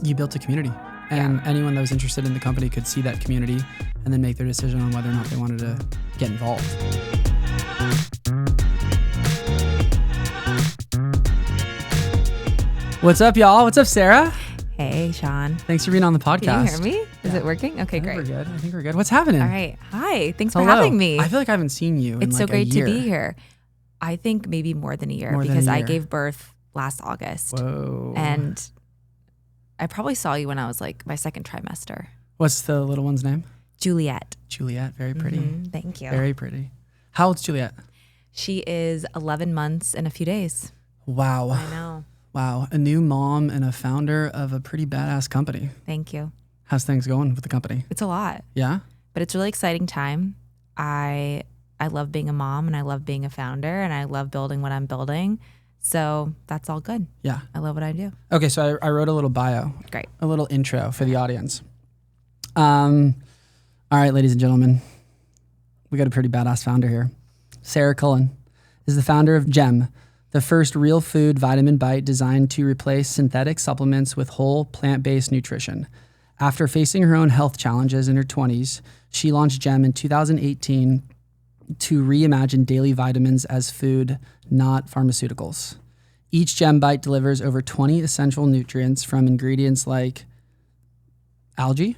You built a community, and anyone that was interested in the company could see that community and then make their decision on whether or not they wanted to get involved. What's up, y'all? What's up, Sarah? Hey, Sean. Thanks for being on the podcast. Can you hear me? Is it working? Okay, great. I think we're good. What's happening? All right. Hi. Thanks for having me. I feel like I haven't seen you in It's so like great a year. to be here. I think maybe more than a year because I gave birth last August. Whoa. And I probably saw you when I was like my second trimester. What's the little one's name? Juliet. Juliet. Very pretty. Thank you. Very pretty. How old's Juliet? She is 11 months and a few days. Wow. I know. Wow. A new mom and a founder of a pretty badass company. Thank you. How's things going with the company? It's a lot. Yeah? But it's a really exciting time. I love being a mom and I love being a founder and I love building what I'm building. So that's all good. Yeah. I love what I do. Okay, so I wrote a little bio. Great. A little intro for the audience. All right, ladies and gentlemen. We got a pretty badass founder here. Sara Cullen is the founder of GEM, the first real food vitamin bite designed to replace synthetic supplements with whole plant-based nutrition. After facing her own health challenges in her 20s, she launched GEM in 2018 to reimagine daily vitamins as food, not pharmaceuticals. Each GEM bite delivers over 20 essential nutrients from ingredients like algae,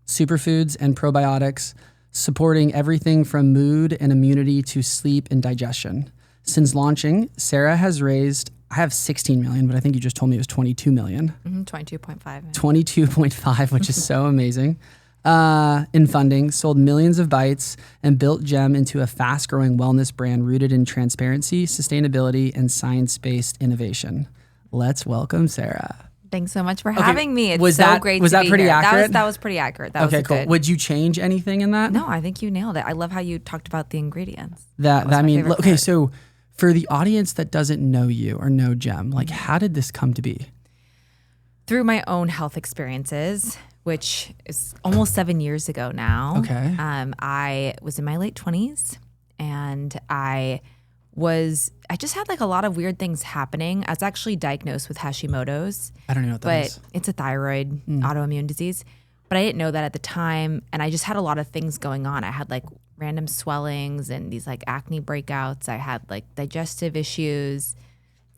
superfoods, and probiotics, supporting everything from mood and immunity to sleep and digestion. Since launching, Sara has raised, I have 16 million, but I think you just told me it was 22 million. 22.5. 22.5, which is so amazing. In funding, sold millions of bites, and built GEM into a fast-growing wellness brand rooted in transparency, sustainability, and science-based innovation. Let's welcome Sara. Thanks so much for having me. It's was so that, great was to that be pretty here. accurate? That was pretty accurate. That okay, was cool. good. Would you change anything in that? No, I think you nailed it. I love how you talked about the ingredients. Okay, so for the audience that doesn't know you or know GEM, like how did this come to be? Through my own health experiences, which is almost 7 years ago now. Okay. I was in my late 20s and I just had like a lot of weird things happening. I was actually diagnosed with Hashimoto's. I don't know what that is. But it's a thyroid autoimmune disease. But I didn't know that at the time. And I just had a lot of things going on. I had like random swellings and these like acne breakouts. I had like digestive issues,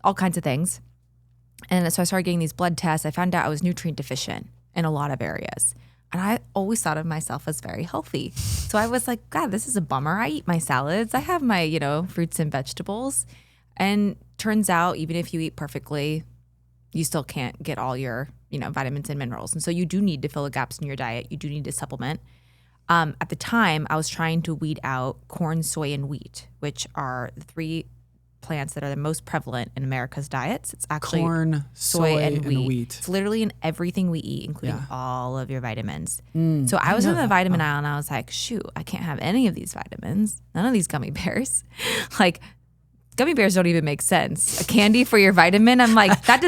all kinds of things. And so I started getting these blood tests. I found out I was nutrient deficient in a lot of areas. And I always thought of myself as very healthy. So I was like, God, this is a bummer. I eat my salads. I have my, fruits and vegetables. And turns out, even if you eat perfectly, you still can't get all your, vitamins and minerals. And so you do need to fill the gaps in your diet. You do need to supplement. At the time, I was trying to weed out corn, soy, and wheat, which are the three plants that are the most prevalent in America's diets. It's actually corn, soy, and wheat. It's literally in everything we eat, including all of your vitamins. So I was in the vitamin aisle and I was like, shoot, I can't have any of these vitamins. None of these gummy bears. Like gummy bears don't even make sense. A candy for your vitamin. I'm like, that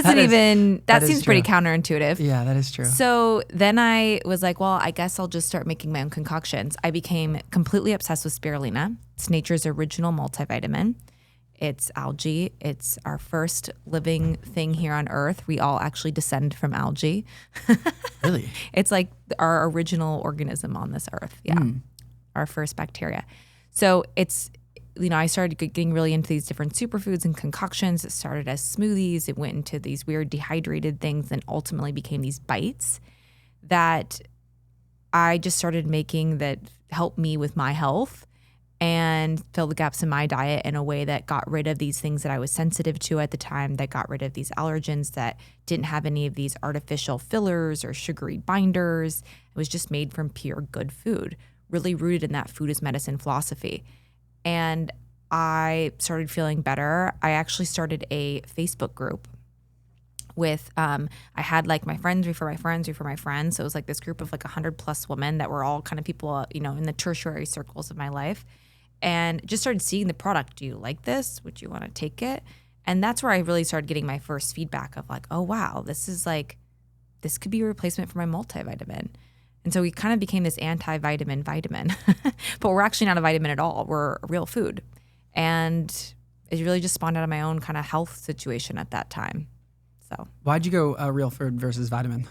seems pretty counterintuitive. Yeah, that is true. So then I was like, well, I guess I'll just start making my own concoctions. I became completely obsessed with spirulina. It's nature's original multivitamin. It's algae. It's our first living thing here on Earth. We all actually descend from algae. Really? It's like our original organism on this Earth. Yeah. Our first bacteria. So it's, I started getting really into these different superfoods and concoctions. It started as smoothies. It went into these weird dehydrated things and ultimately became these bites that I just started making that helped me with my health and fill the gaps in my diet in a way that got rid of these things that I was sensitive to at the time, that got rid of these allergens, that didn't have any of these artificial fillers or sugary binders. It was just made from pure good food, really rooted in that food is medicine philosophy. And I started feeling better. I actually started a Facebook group with, I had like my friends refer my friends refer my friends. So it was like this group of like 100+ women that were all kind of people, in the tertiary circles of my life. And just started seeing the product. Do you like this? Would you want to take it? And that's where I really started getting my first feedback of like, oh, wow, this could be a replacement for my multivitamin. And so we kind of became this anti-vitamin vitamin. But we're actually not a vitamin at all. We're a real food. And it really just spawned out of my own kind of health situation at that time. So Why'd you go real food versus vitamin?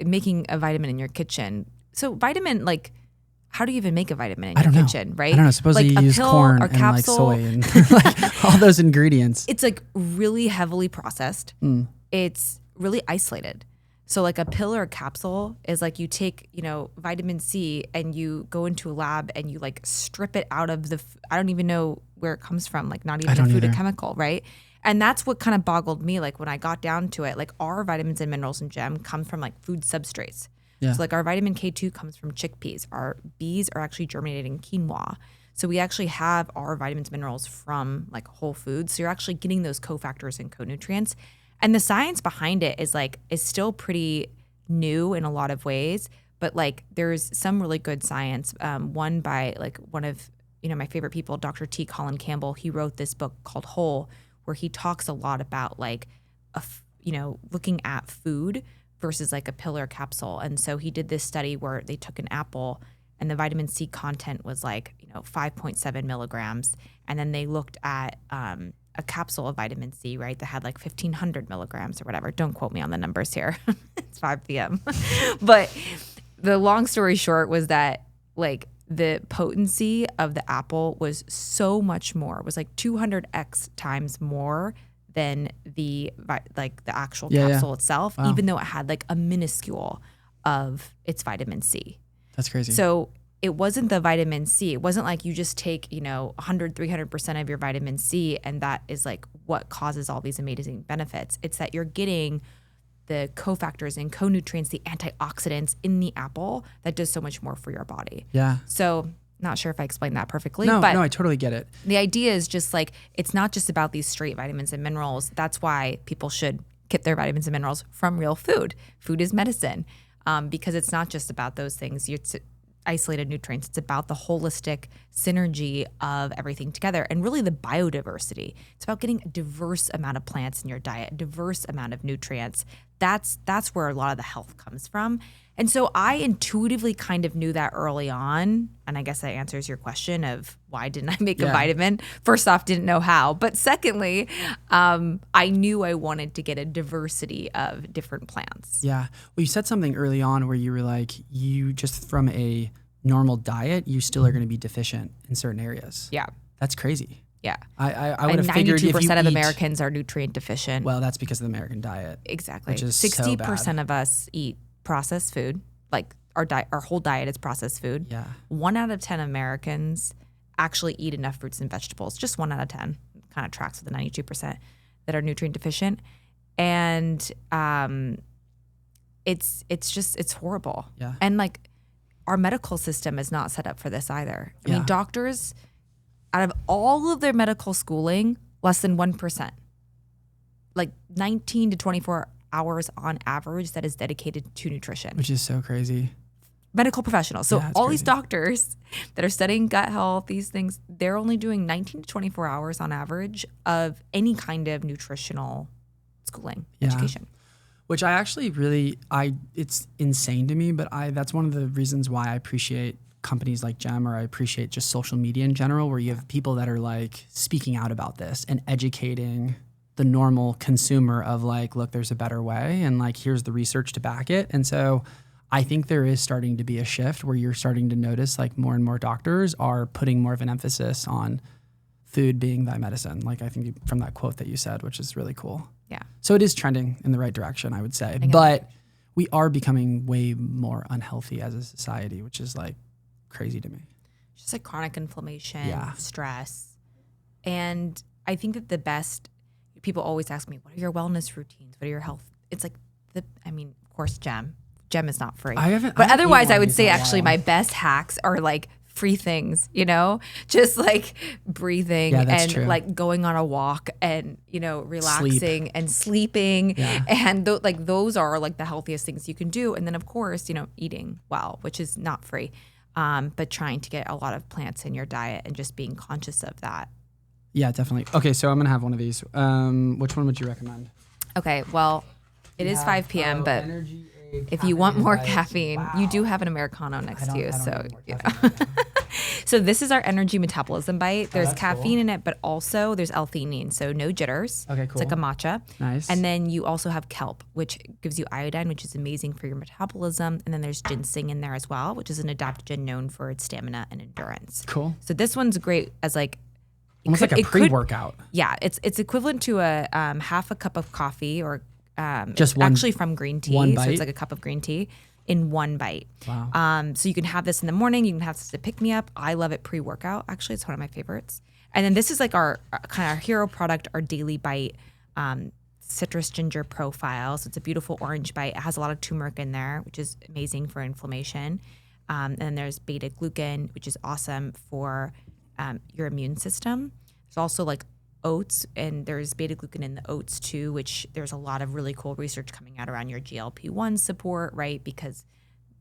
Making a vitamin in your kitchen. So vitamin, like, how do you even make a vitamin in I your don't know. kitchen, right? I don't know. Supposedly like you use pill corn or and capsule. like soy and like all those ingredients. It's like really heavily processed. It's really isolated. So like a pill or a capsule is like you take, vitamin C and you go into a lab and you like strip it out of I don't even know where it comes from, like not even a food, a chemical, right? And that's what kind of boggled me. Like when I got down to it, like our vitamins and minerals in GEM come from like food substrates. Yeah. So like our vitamin K2 comes from chickpeas. Our bees are actually germinating quinoa. So we actually have our vitamins, minerals from like whole foods. So you're actually getting those cofactors and co-nutrients. And the science behind it is still pretty new in a lot of ways, but like there's some really good science. One by like one of my favorite people, Dr. T. Colin Campbell. He wrote this book called Whole, where he talks a lot about like looking at food versus like a pill or capsule. And so he did this study where they took an apple and the vitamin C content was like 5.7 milligrams, and then they looked at a capsule of vitamin C, right, that had like 1,500 milligrams or whatever. Don't quote me on the numbers here. It's 5 p.m. But the long story short was that like the potency of the apple was so much more. It was like 200x times more than the actual capsule itself, even though it had like a minuscule of its vitamin C. That's crazy. So it wasn't the vitamin C. It wasn't like you just take, 100, 300% of your vitamin C and that is like what causes all these amazing benefits. It's that you're getting the cofactors and co-nutrients, the antioxidants in the apple that does so much more for your body. Yeah. So not sure if I explained that perfectly. No, but I totally get it. The idea is just like, it's not just about these straight vitamins and minerals. That's why people should get their vitamins and minerals from real food. Food is medicine, because it's not just about those things. It's isolated nutrients. It's about the holistic synergy of everything together and really the biodiversity. It's about getting a diverse amount of plants in your diet, a diverse amount of nutrients. That's where a lot of the health comes from. And so I intuitively kind of knew that early on. And I guess that answers your question of why didn't I make a vitamin? First off, didn't know how. But secondly, I knew I wanted to get a diversity of different plants. Yeah. Well, you said something early on where you were like, you just from a normal diet, you still are going to be deficient in certain areas. Yeah. That's crazy. Yeah. I would have figured 92% of Americans are nutrient deficient. Well, that's because of the American diet. Exactly. Which is 60% of us eat processed food. Like our whole diet is processed food. Yeah. 1 out of 10 Americans actually eat enough fruits and vegetables. Just 1 out of 10 kind of tracks with the 92% that are nutrient deficient. And it's horrible. Yeah. And like our medical system is not set up for this either. I mean, doctors, out of all of their medical schooling, less than 1%, like 19 to 24 hours on average that is dedicated to nutrition. Which is so crazy. Medical professionals. So all crazy. these doctors that are studying gut health, these things, they're only doing 19 to 24 hours on average of any kind of nutritional schooling, education. Which I actually really, it's insane to me, but that's one of the reasons why I appreciate companies like GEM, or I appreciate just social media in general, where you have people that are like speaking out about this and educating the normal consumer of like, look, there's a better way, and like, here's the research to back it. And so I think there is starting to be a shift where you're starting to notice like more and more doctors are putting more of an emphasis on food being thy medicine. Like I think from that quote that you said, which is really cool. Yeah. So it is trending in the right direction, I would say. But we are becoming way more unhealthy as a society, which is like crazy to me. Just like chronic inflammation, stress. And I think that the best, people always ask me, what are your wellness routines? What are your health? It's like, of course, GEM. GEM is not free. But otherwise, I would say actually my best hacks are like free things, just like breathing and like going on a walk and, relaxing and sleeping. Yeah. And those are like the healthiest things you can do. And then of course, eating well, which is not free, but trying to get a lot of plants in your diet and just being conscious of that. Yeah, definitely. Okay, so I'm going to have one of these. Which one would you recommend? Okay, well, it is 5 p.m., but if you want more caffeine, you do have an Americano next to you. So, So this is our energy metabolism bite. There's that's caffeine cool. in it, but also there's L-theanine, so no jitters. Okay, It's like a cool. matcha. Nice. And then you also have kelp, which gives you iodine, which is amazing for your metabolism. And then there's ginseng in there as well, which is an adaptogen known for its stamina and endurance. Cool. So this one's great as like Almost like a pre-workout. Yeah, it's equivalent to a half a cup of coffee or Just it's one- actually from green tea. one So bite? it's like a cup of green tea in one bite. Wow. So you can have this in the morning. You can have this to pick me up. I love it pre-workout. Actually, it's one of my favorites. And then this is like our kind of our hero product, our daily bite, citrus ginger profile. So it's a beautiful orange bite. It has a lot of turmeric in there, which is amazing for inflammation. And then there's beta glucan, which is awesome for your immune system. There's also like oats, and there's beta glucan in the oats too, which there's a lot of really cool research coming out around your GLP-1 support, right? Because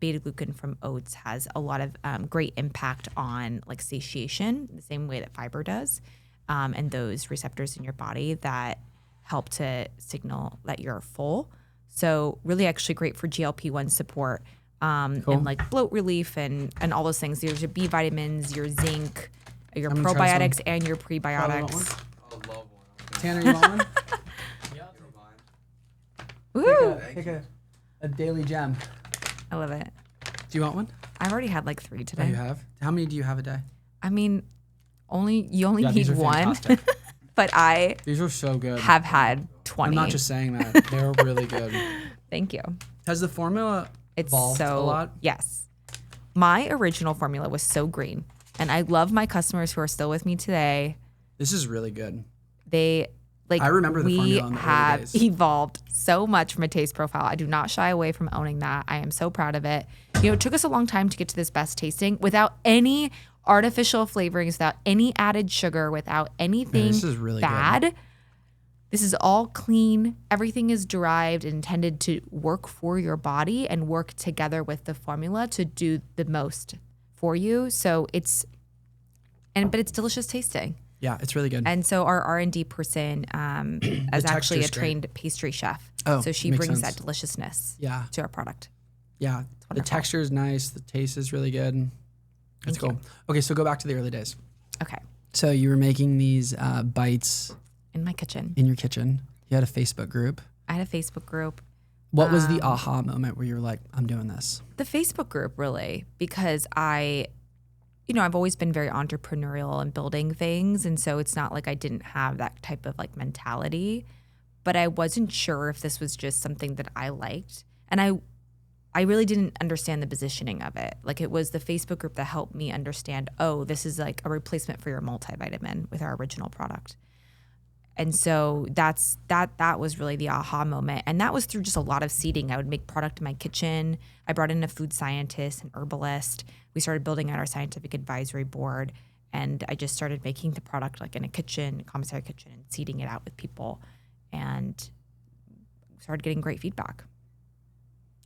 beta glucan from oats has a lot of great impact on like satiation, the same way that fiber does, and those receptors in your body that help to signal that you're full. So really actually great for GLP-1 support and like bloat relief and all those things. There's your B vitamins, your zinc, your I'm gonna try probiotics some. and your Probably prebiotics. want I love one. Tanner, you want one? Woo! Take a daily gem. I love it. Do you want one? I've already had like 3 Oh, today. you have? How many do you have a day? I mean, you only Yeah, these need are one, fantastic. but I These are so good. have had 20. I'm not just saying that. They're really good. Thank you. Has the formula It's evolved so a lot? Yes. My original formula was so green, and I love my customers who are still with me today. This is really good. They like I remember the we formula in the early have days. evolved so much from a taste profile. I do not shy away from owning that. I am so proud of it. You know, it took us a long time to get to this best tasting without any artificial flavorings, without any added sugar, without anything this is really good. bad. This is all clean. Everything is derived and intended to work for your body and work together with the formula to do the most for you. So but it's delicious tasting. Yeah, it's really good. And so our R&D person is actually a texture's great. trained pastry chef. Oh, so she makes brings sense. that deliciousness Yeah. to our product. Yeah. The wonderful. texture is nice. The taste is really good. It's Thank cool. you. Okay, so go back to the early days. Okay. So you were making these bites In my kitchen. in your kitchen. You had a Facebook group. I had a Facebook group. What was the aha moment where you were like, I'm doing this? The Facebook group, really, because I've always been very entrepreneurial and building things. And so it's not like I didn't have that type of like mentality, but I wasn't sure if this was just something that I liked. And I really didn't understand the positioning of it. Like it was the Facebook group that helped me understand, oh, this is like a replacement for your multivitamin with our original product. And so that was really the aha moment. And that was through just a lot of seeding. I would make product in my kitchen. I brought in a food scientist, an herbalist. We started building out our scientific advisory board. And I just started making the product like in a kitchen, commissary kitchen, and seeding it out with people. And started getting great feedback.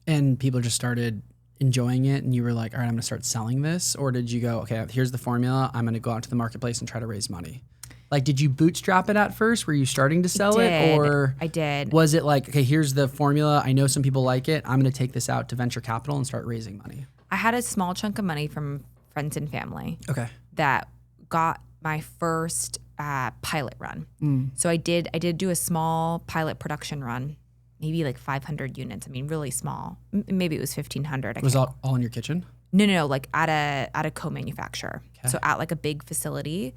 And people just started enjoying it and you were like, all right, I'm going to start selling this? Or did you go, okay, here's the formula. I'm going to go out to the marketplace and try to raise money? Like, did you bootstrap it at first? Were you starting to sell it? Or I did. was it like, okay, here's the formula. I know some people like it. I'm going to take this out to venture capital and start raising money. I had a small chunk of money from friends and family Okay. that got my first pilot run. So I did do a small pilot production run, maybe like 500 units. I mean, really small. Maybe it was 1,500. It was all in your kitchen? No, like at a co-manufacturer. Okay. So at like a big facility,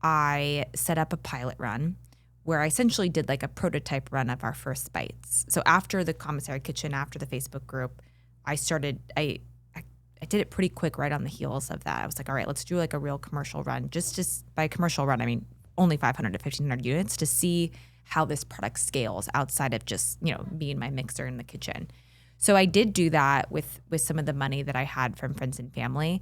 I set up a pilot run where I essentially did like a prototype run of our first bites. So after the commissary kitchen, after the Facebook group, I did it pretty quick right on the heels of that. I was like, all right, let's do like a real commercial run. Just by commercial run, I mean only 500 to 1,500 units to see how this product scales outside of just, me and my mixer in the kitchen. So I did do that with some of the money that I had from friends and family.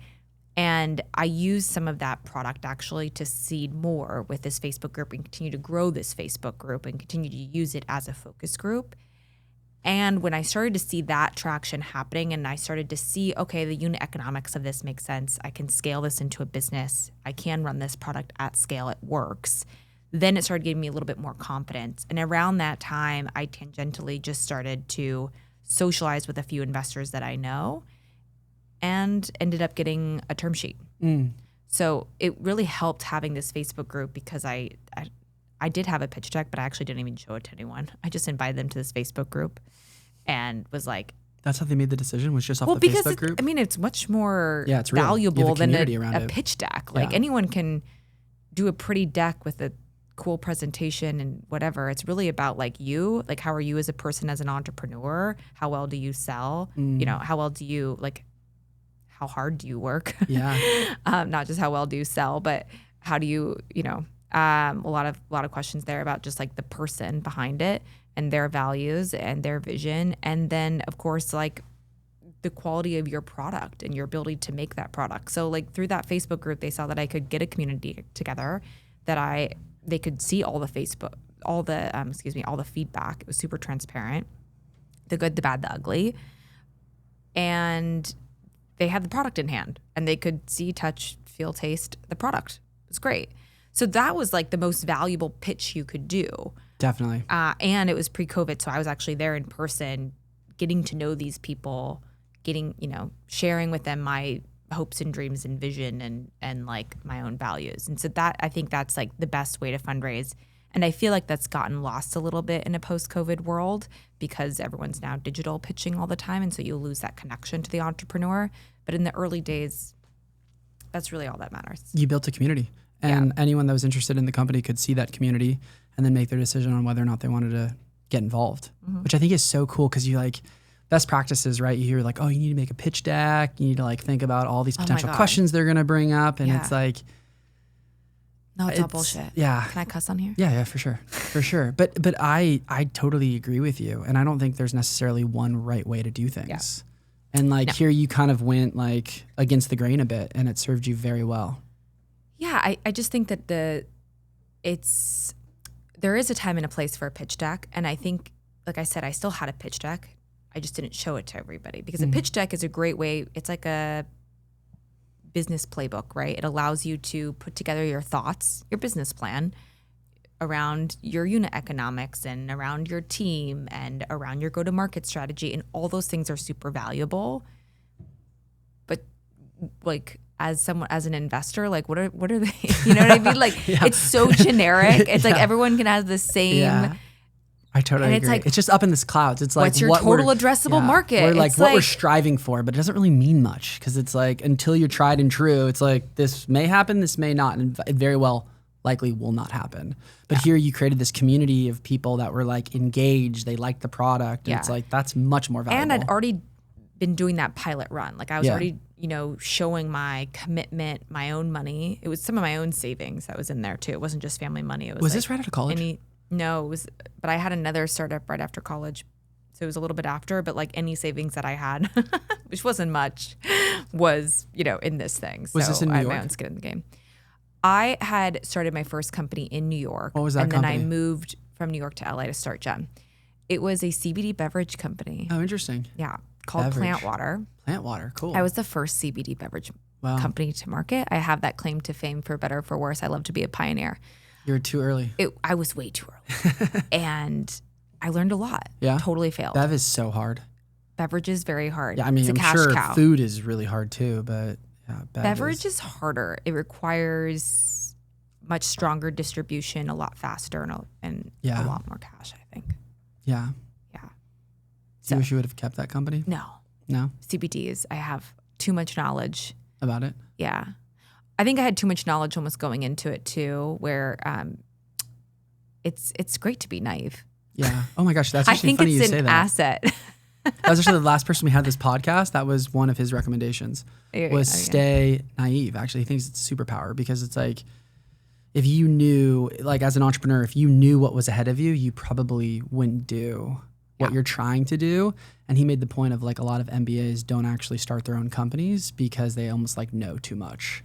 And I used some of that product actually to seed more with this Facebook group and continue to grow this Facebook group and continue to use it as a focus group. And when I started to see that traction happening and I started to see, okay, the unit economics of this makes sense. I can scale this into a business. I can run this product at scale. It works. Then it started giving me a little bit more confidence. And around that time, I tangentially just started to socialize with a few investors that I know and ended up getting a term sheet. So it really helped having this Facebook group because I did have a pitch deck, but I actually didn't even show it to anyone. I just invited them to this Facebook group and was like, that's how they made the decision, was just off the Facebook group? I mean, it's much more it's real. valuable than a it. pitch deck. Like anyone can do a pretty deck with a cool presentation and whatever. It's really about like you, like how are you as a person, as an entrepreneur? How well do you sell? You know, how well do you like, how hard do you work? Yeah. Not just how well do you sell, but how do you, you know, a lot of questions there about just like the person behind it and their values and their vision. And then of course, like the quality of your product and your ability to make that product. So like through that Facebook group, they saw that I could get a community together, that they could see all the feedback. It was super transparent, the good, the bad, the ugly. And they had the product in hand and they could see, touch, feel, taste the product. It was great. So that was like the most valuable pitch you could do. Definitely. And it was pre-COVID. So I was actually there in person, getting to know these people, sharing with them my hopes and dreams and vision and like my own values. And so I think that's like the best way to fundraise. And I feel like that's gotten lost a little bit in a post-COVID world because everyone's now digital pitching all the time. And so you lose that connection to the entrepreneur. But in the early days, that's really all that matters. You built a community. And anyone that was interested in the company could see that community and then make their decision on whether or not they wanted to get involved, which I think is so cool because you like best practices, right? You hear like, oh, you need to make a pitch deck. You need to like think about all these potential questions they're going to bring up. And it's like, no, it's all bullshit. Yeah. Can I cuss on here? Yeah, for sure. For sure. But I totally agree with you. And I don't think there's necessarily one right way to do things. Yeah. And like here you kind of went like against the grain a bit and it served you very well. Yeah, I just think that there is a time and a place for a pitch deck. And I think, like I said, I still had a pitch deck. I just didn't show it to everybody because a pitch deck is a great way. It's like a business playbook, right? It allows you to put together your thoughts, your business plan around your unit economics and around your team and around your go-to-market strategy. And all those things are super valuable. But like, as an investor, like what are they? You know what I mean? Like it's so generic. It's like everyone can have the same. Yeah. I totally agree. Like, it's just up in the clouds. It's like what's your total addressable market? We're like what we're striving for, but it doesn't really mean much because it's like until you're tried and true, it's like this may happen, this may not, and it very well likely will not happen. But here you created this community of people that were like engaged. They liked the product. And it's like that's much more valuable. And I'd already been doing that pilot run. Like I was already showing my commitment, my own money. It was some of my own savings that was in there too. It wasn't just family money. It was like, this right out of college? No, it was, but I had another startup right after college. So it was a little bit after, but like any savings that I had, which wasn't much, was, in this thing. So was this in New York? I had my own skin in the game. I had started my first company in New York. What was that company? And then I moved from New York to LA to start Gem. It was a CBD beverage company. Oh, interesting. Yeah. Called Plant Water. Plant Water, cool. I was the first CBD beverage company to market. I have that claim to fame, for better or for worse. I love to be a pioneer. You were too early. I was way too early. And I learned a lot. Yeah. Totally failed. Bev is so hard. Beverage is very hard. Yeah, I mean, it's a I'm sure cow. Food is really hard too, but yeah, beverage is harder. It requires much stronger distribution, a lot faster, and a lot more cash, I think. Yeah. Yeah. Do you wish you would have kept that company? No. No? CBDs, I have too much knowledge. About it? Yeah. I think I had too much knowledge almost going into it too, where it's great to be naive. Yeah. Oh my gosh, that's actually funny you say that. I think it's an asset. That was actually the last person we had this podcast. That was one of his recommendations, was stay naive. Actually, he thinks it's a superpower because it's like, if you knew, like as an entrepreneur, if you knew what was ahead of you, you probably wouldn't do what you're trying to do. And he made the point of like a lot of MBAs don't actually start their own companies because they almost like know too much.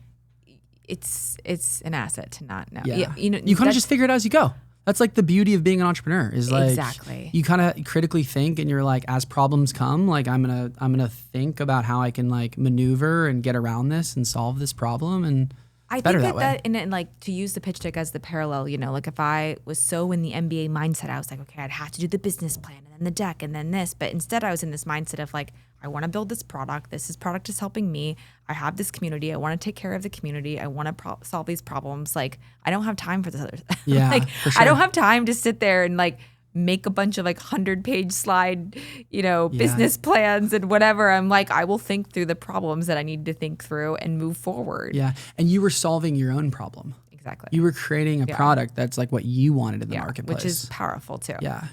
It's an asset to not know. Yeah. You kind of just figure it out as you go. That's like the beauty of being an entrepreneur is like exactly. You kind of critically think and you're like, as problems come, like I'm gonna think about how I can like maneuver and get around this and solve this problem. And I better think that way. and like to use the pitch deck as the parallel, like if I was so in the MBA mindset, I was like, okay, I'd have to do the business plan and then the deck and then this. But instead I was in this mindset of like, I want to build this product. This product is helping me. I have this community. I want to take care of the community. I want to solve these problems. Like I don't have time for this other stuff. Yeah, like for sure. I don't have time to sit there and like make a bunch of like 100-page slide, business plans and whatever. I'm like, I will think through the problems that I need to think through and move forward. Yeah. And you were solving your own problem. Exactly. You were creating a product that's like what you wanted in the marketplace. Which is powerful too. Yeah.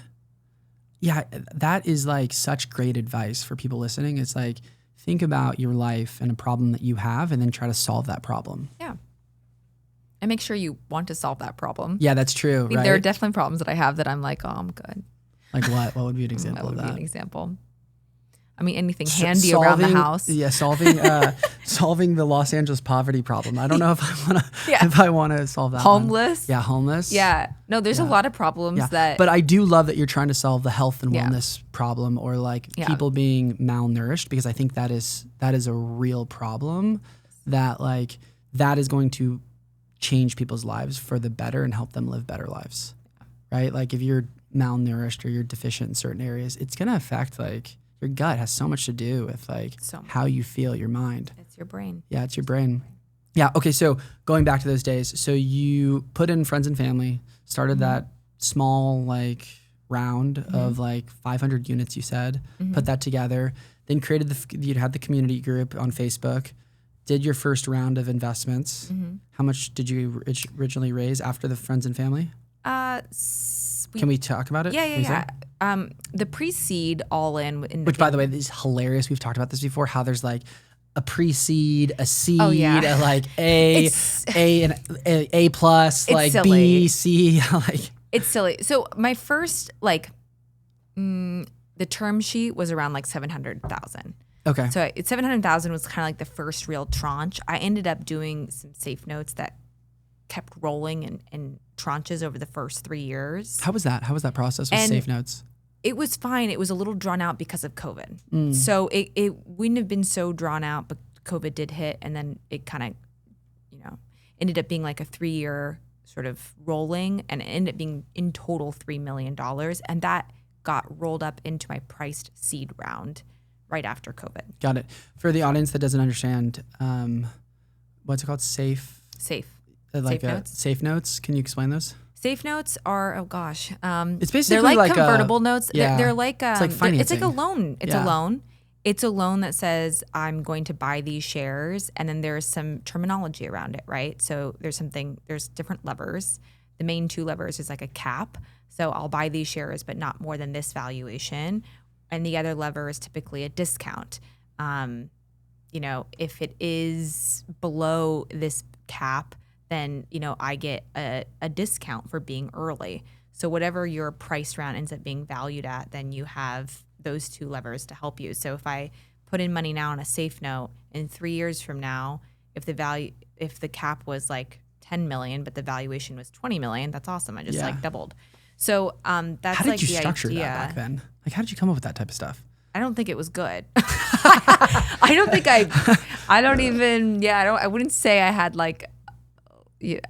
Yeah. That is like such great advice for people listening. It's like, think about your life and a problem that you have and then try to solve that problem. Yeah. And make sure you want to solve that problem. Yeah, that's true. Right? There are definitely problems that I have that I'm like, oh, I'm good. Like what? What would be an example of that? That would be an example. I mean, anything handy around the house. Yeah, solving the Los Angeles poverty problem. I don't know if I want to solve that. Homeless. Yeah, homeless. Yeah. No, there's a lot of problems that. But I do love that you're trying to solve the health and wellness problem, or like people being malnourished, because I think that is a real problem that is going to change people's lives for the better and help them live better lives. Right? Like if you're malnourished or you're deficient in certain areas, it's going to affect like your gut has so much to do with like how you feel, your mind. It's your brain. Yeah, it's your brain. Yeah. Okay. So going back to those days, so you put in friends and family, started that small like round of like 500 units, you said, put that together, then created you had the community group on Facebook, did your first round of investments. How much did you originally raise after the friends and family? Can we talk about it? Yeah. The pre-seed all in. Which, by the way, is hilarious. We've talked about this before, how there's like a pre-seed, a seed, a like A and A plus, like silly. B, C, like. It's silly. So my first, the term sheet was around like 700,000. Okay. So 700,000 was kind of like the first real tranche. I ended up doing some safe notes that kept rolling in tranches over the first 3 years. How was that? How was that process with safe notes? It was fine. It was a little drawn out because of COVID. So it wouldn't have been so drawn out, but COVID did hit, and then it kind of, ended up being like a 3-year sort of rolling, and it ended up being in total $3 million. And that got rolled up into my priced seed round right after COVID. Got it. For the audience that doesn't understand, what's it called? Safe notes. Safe notes. Can you explain those? Safe notes are, it's basically they're like convertible notes. Yeah. They're like it's like financing. It's like a loan. It's a loan. It's a loan that says I'm going to buy these shares, and then there's some terminology around it, right? So there's different levers. The main 2 levers is like a cap. So I'll buy these shares, but not more than this valuation. And the other lever is typically a discount. If it is below this cap, then, I get a discount for being early. So whatever your price round ends up being valued at, then you have those 2 levers to help you. So if I put in money now on a safe note, in 3 years from now, if the cap was like 10 million, but the valuation was 20 million, that's awesome. I just doubled. So that's how did you the structure idea. that back then? Like, how did you come up with that type of stuff? I don't think it was good. I wouldn't say I had like,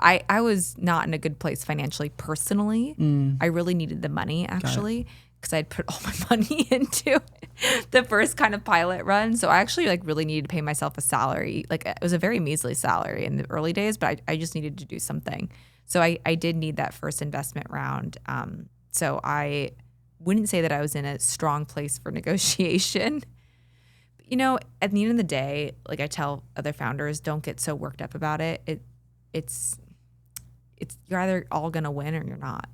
I was not in a good place financially personally. I really needed the money actually, because I'd put all my money into the first kind of pilot run. So I actually really needed to pay myself a salary. Like it was a very measly salary in the early days, but I just needed to do something. So I did need that first investment round. So I wouldn't say that I was in a strong place for negotiation. But, at the end of the day, like I tell other founders, don't get so worked up about it. It's you're either all gonna win or you're not.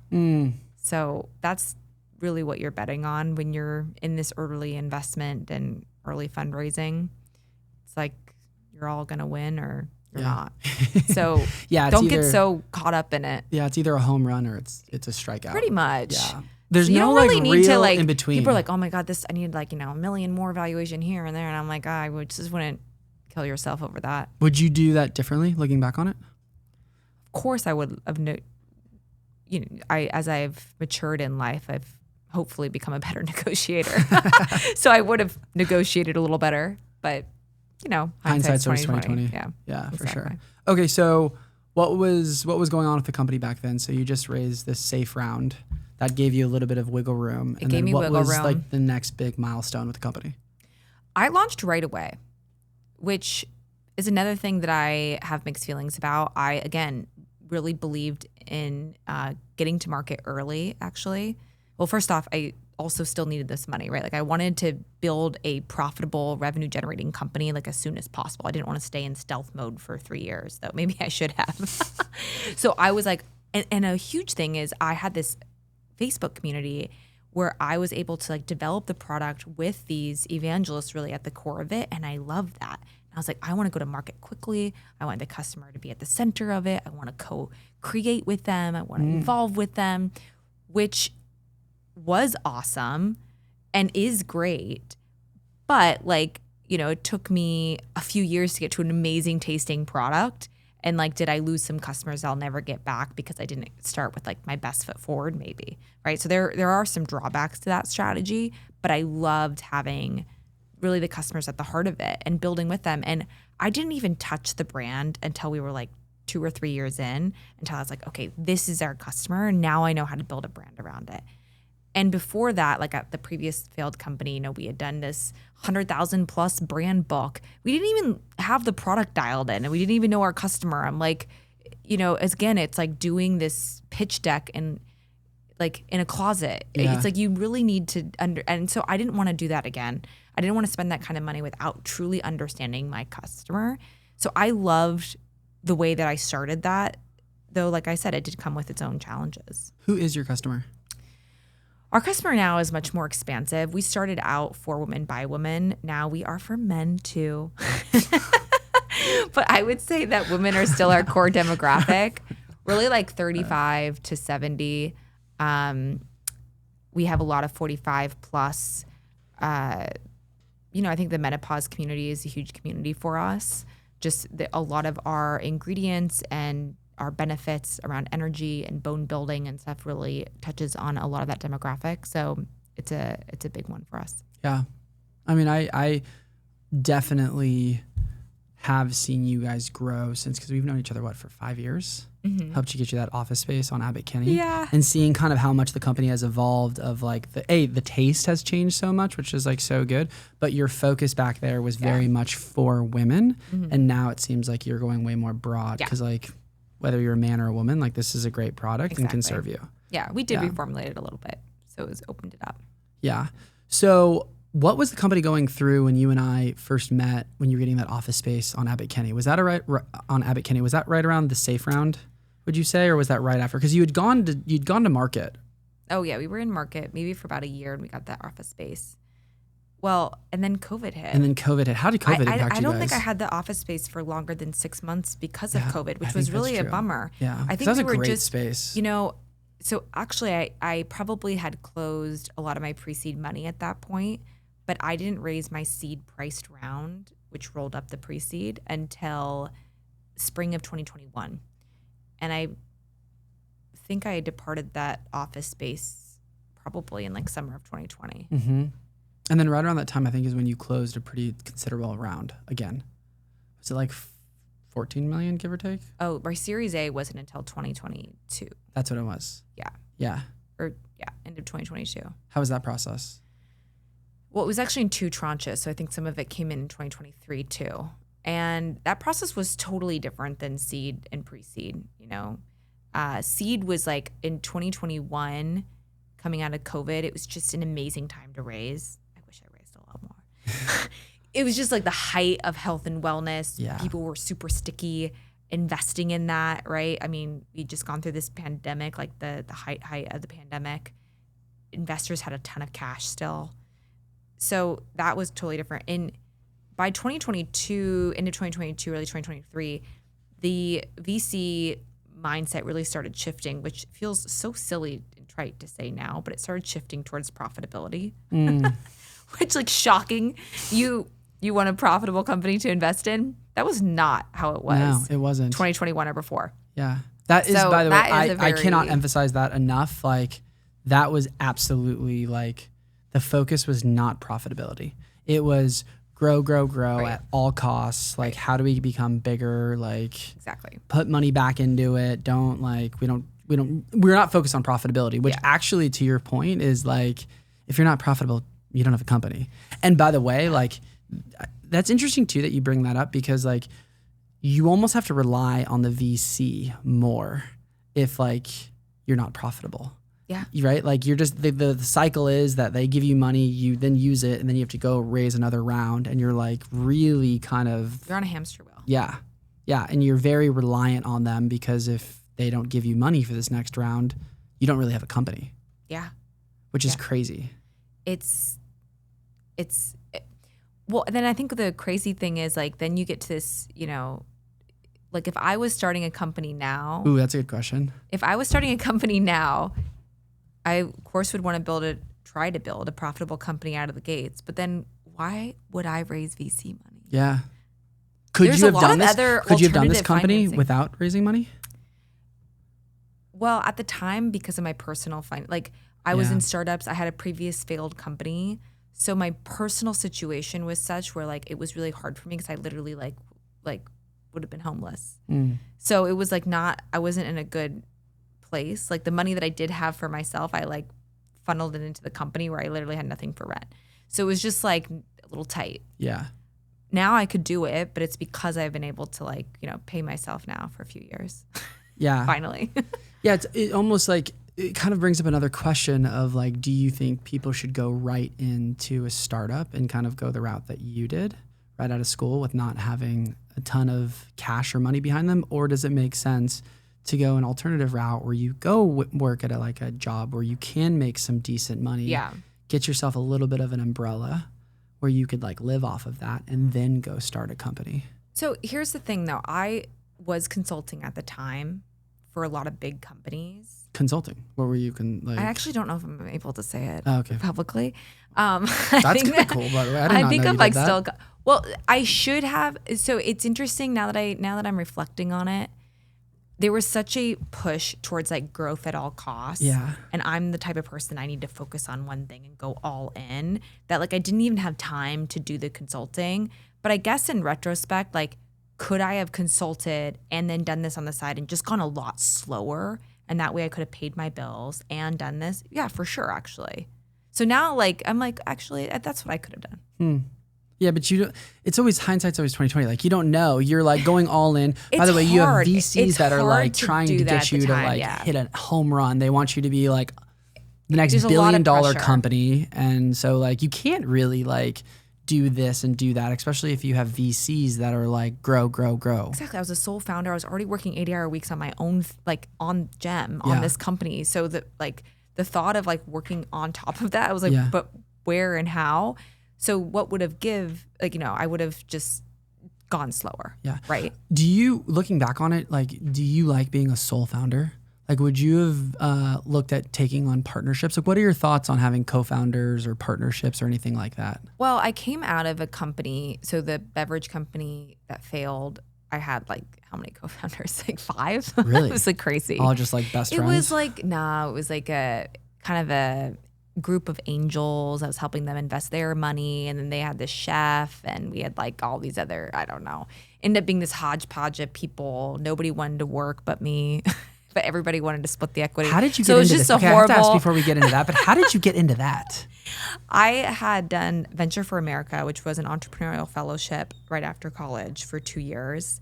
So that's really what you're betting on when you're in this early investment and early fundraising. It's like you're all gonna win or you're not. So don't get so caught up in it. Yeah, it's either a home run or it's a strikeout. Pretty much. Yeah. There's no really need real to in between. People are like, oh my God, I need a million more valuation here and there. And I'm like, I just wouldn't kill yourself over that. Would you do that differently looking back on it? Of course I would have, as I've matured in life, I've hopefully become a better negotiator. So I would have negotiated a little better, but hindsight's Hindsight's 2020. Yeah, for exactly. sure. Okay, so what was going on with the company back then? So you just raised this safe round that gave you a little bit of wiggle room. It gave me what wiggle was room. like the next big milestone with the company? I launched right away, which is another thing that I have mixed feelings about. I, again, really believed in getting to market early, actually. Well, first off, I also still needed this money, right? Like I wanted to build a profitable revenue generating company like as soon as possible. I didn't want to stay in stealth mode for 3 years, though. Maybe I should have. So I was like, and a huge thing is I had this Facebook community where I was able to like develop the product with these evangelists really at the core of it. And I loved that. And I was like, I want to go to market quickly. I want the customer to be at the center of it. I want to co-create with them. I want to evolve with them, which was awesome and is great. But like, it took me a few years to get to an amazing tasting product. And like, did I lose some customers I'll never get back because I didn't start with like my best foot forward? Maybe, right? So there are some drawbacks to that strategy, but I loved having really the customers at the heart of it and building with them. And I didn't even touch the brand until we were like 2 or 3 years in, until I was like, okay, this is our customer. And now I know how to build a brand around it. And before that, like at the previous failed company, we had done this 100,000 plus brand book. We didn't even have the product dialed in and we didn't even know our customer. I'm like, again, it's like doing this pitch deck and like in a closet. Yeah. It's like you really need to and so I didn't want to do that again. I didn't want to spend that kind of money without truly understanding my customer. So I loved the way that I started that, though, like I said, it did come with its own challenges. Who is your customer? Our customer now is much more expansive. We started out for women by women. Now we are for men too. But I would say that women are still our core demographic, really like 35 to 70. We have a lot of 45 plus. I think the menopause community is a huge community for us. Just a lot of our ingredients and our benefits around energy and bone building and stuff really touches on a lot of that demographic. So it's a big one for us. Yeah. I mean, I definitely have seen you guys grow since, because we've known each other, for 5 years? Mm-hmm. Helped you get you that office space on Abbott Kinney. Yeah. And seeing kind of how much the company has evolved of like the taste has changed so much, which is like so good. But your focus back there was very much for women. Mm-hmm. And now it seems like you're going way more broad because like whether you're a man or a woman, like this is a great product and can serve you. Yeah. We did reformulate it a little bit. So it opened it up. Yeah. So what was the company going through when you and I first met, when you were getting that office space on Abbott Kinney? Was that on Abbott Kinney? Was that right around the safe round, would you say, or was that right after? Because you'd gone to market. Oh yeah, we were in market maybe for about a year, and we got that office space. Well, and then COVID hit. How did COVID impact you guys? I don't think I had the office space for longer than 6 months because of COVID, which was really a bummer. Yeah, I think that was we a great space. So actually, I probably had closed a lot of my pre-seed money at that point. But I didn't raise my seed priced round, which rolled up the pre-seed, until spring of 2021. And I think I departed that office space probably in like summer of 2020. Mm-hmm. And then right around that time, I think, is when you closed a pretty considerable round again. Was it like 14 million, give or take? Oh, our Series A wasn't until 2022. That's what it was. Yeah. Yeah. End of 2022. How was that process? Well, it was actually in 2 tranches, so I think some of it came in 2023 too. And that process was totally different than seed and pre-seed. Seed was like in 2021, coming out of COVID. It was just an amazing time to raise. I wish I raised a lot more. It was just like the height of health and wellness. Yeah. People were super sticky, investing in that, right? I mean, we'd just gone through this pandemic, like the height of the pandemic. Investors had a ton of cash still. So that was totally different. And by 2022, end of 2022, early 2023, the VC mindset really started shifting, which feels so silly and trite to say now, but it started shifting towards profitability, which like shocking. You want a profitable company to invest in? That was not how it was. No, it wasn't. 2021 or before. Yeah. That is, by the way, I cannot emphasize that enough. Like that was absolutely like, the focus was not profitability. It was grow Right. at all costs. Like, how do we become bigger? Like, Exactly. put money back into it. Don't like, we're not focused on profitability, which actually, to your point, is like, if you're not profitable, you don't have a company. And by the way, like, that's interesting too that you bring that up, because like, you almost have to rely on the VC more if like you're not profitable. Yeah. Right? Like, you're just, the cycle is that they give you money, you then use it, and then you have to go raise another round, and you're like really kind of, You're on a hamster wheel. yeah. Yeah. And you're very reliant on them, because if they don't give you money for this next round, you don't really have a company. Yeah. Which is crazy. Well, then I think the crazy thing is like, then you get to this, you know, like if I was starting a company now. Ooh, that's a good question. If I was starting a company now, I of course would want to try to build a profitable company out of the gates. But then why would I raise VC money? Yeah. Could you have done this company financing without raising money? Well, at the time, because of my personal like I was in startups, I had a previous failed company. So my personal situation was such where like it was really hard for me, because I literally like would have been homeless. So it was like I wasn't in a good place. Like the money that I did have for myself, I like funneled it into the company where I literally had nothing for rent. So it was just like a little tight. Yeah. Now I could do it, but it's because I've been able to like, you know, pay myself now for a few years. Yeah. Finally. Yeah. It almost like, it kind of brings up another question of like, do you think people should go right into a startup and kind of go the route that you did right out of school with not having a ton of cash or money behind them? Or does it make sense to go an alternative route where you go work at a job where you can make some decent money, get yourself a little bit of an umbrella where you could like live off of that, and then go start a company? So here's the thing though. I was consulting at the time for a lot of big companies. Consulting? What were you I actually don't know if I'm able to say it publicly. That's kind of cool, by the way. I think I'm like still. Well, I should have. So it's interesting now that I'm reflecting on it. There was such a push towards like growth at all costs. Yeah. And I'm the type of person I need to focus on one thing and go all in, that like I didn't even have time to do the consulting. But I guess in retrospect, like, could I have consulted and then done this on the side and just gone a lot slower? And that way I could have paid my bills and done this? Yeah, for sure, actually. So now like, I'm like, actually, that's what I could have done. Yeah, but it's always, hindsight's always 20/20. Like, you don't know. You're like going all in. By the way, you have VCs that are like trying to get you to like hit a home run. They want you to be like the next $1 billion company. And so like, you can't really like do this and do that, especially if you have VCs that are like grow. Exactly. I was a sole founder. I was already working 80-hour weeks on my own, like on Gem, on this company. So that like the thought of like working on top of that, I was like, but where and how? So what would have I would have just gone slower. Yeah. Right. Do you, looking back on it, like, do you like being a sole founder? Like, would you have looked at taking on partnerships? Like, what are your thoughts on having co-founders or partnerships or anything like that? Well, I came out of a company, so the beverage company that failed, I had like, how many co-founders? Like 5? Really? It was like crazy. All just like best friends? It was like, it was like a kind of a group of angels. I was helping them invest their money, and then they had this chef, and we had like all these other, I don't know, ended up being this hodgepodge of people. Nobody wanted to work but me. But everybody wanted to split the equity. How did you get into this? Okay, I have to ask before we get into that, but how did you get into that? I had done Venture for America, which was an entrepreneurial fellowship right after college for 2 years.